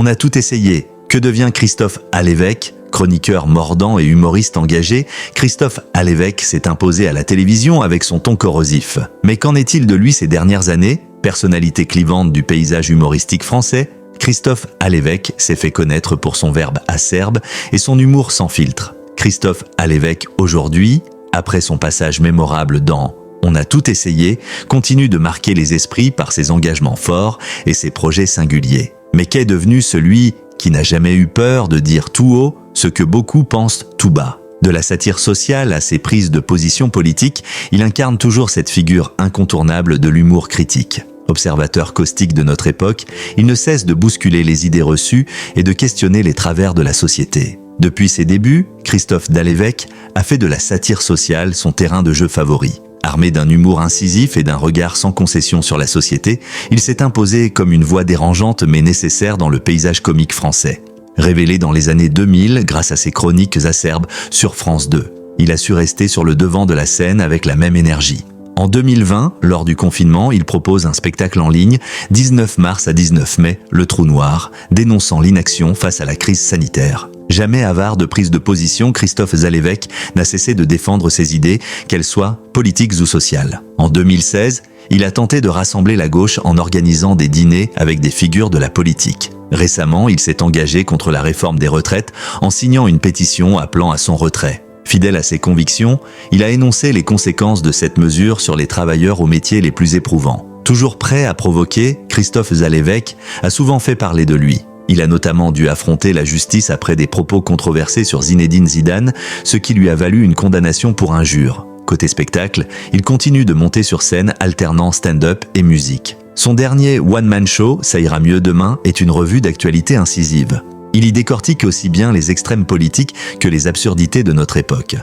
a tout essayé. Que devient Christophe Alévèque? Chroniqueur mordant et humoriste engagé, Christophe Alévèque s'est imposé à la télévision avec son ton corrosif. Mais qu'en est-il de lui ces dernières années? Personnalité clivante du paysage humoristique français, Christophe Alévèque s'est fait connaître pour son verbe acerbe et son humour sans filtre. Christophe Alévèque, aujourd'hui, après son passage mémorable dans On a tout essayé, continue de marquer les esprits par ses engagements forts et ses projets singuliers. Mais qu'est devenu celui qui n'a jamais eu peur de dire tout haut ce que beaucoup pensent tout bas? De la satire sociale à ses prises de position politique, il incarne toujours cette figure incontournable de l'humour critique. Observateur caustique de notre époque, il ne cesse de bousculer les idées reçues et de questionner les travers de la société. Depuis ses débuts, Christophe Alévèque a fait de la satire sociale son terrain de jeu favori. Armé d'un humour incisif et d'un regard sans concession sur la société, il s'est imposé comme une voix dérangeante mais nécessaire dans le paysage comique français. Révélé dans les années 2000 grâce à ses chroniques acerbes sur France 2, il a su rester sur le devant de la scène avec la même énergie. En 2020, lors du confinement, il propose un spectacle en ligne, 19 mars à 19 mai, Le Trou Noir, dénonçant l'inaction face à la crise sanitaire. Jamais avare de prise de position, Christophe Alévèque n'a cessé de défendre ses idées, qu'elles soient politiques ou sociales. En 2016, il a tenté de rassembler la gauche en organisant des dîners avec des figures de la politique. Récemment, il s'est engagé contre la réforme des retraites en signant une pétition appelant à son retrait. Fidèle à ses convictions, il a énoncé les conséquences de cette mesure sur les travailleurs aux métiers les plus éprouvants. Toujours prêt à provoquer, Christophe Alévèque a souvent fait parler de lui. Il a notamment dû affronter la justice après des propos controversés sur Zinedine Zidane, ce qui lui a valu une condamnation pour injure. Côté spectacle, il continue de monter sur scène alternant stand-up et musique. Son dernier one-man show, Ça ira mieux demain, est une revue d'actualité incisive. Il y décortique aussi bien les extrêmes politiques que les absurdités de notre époque.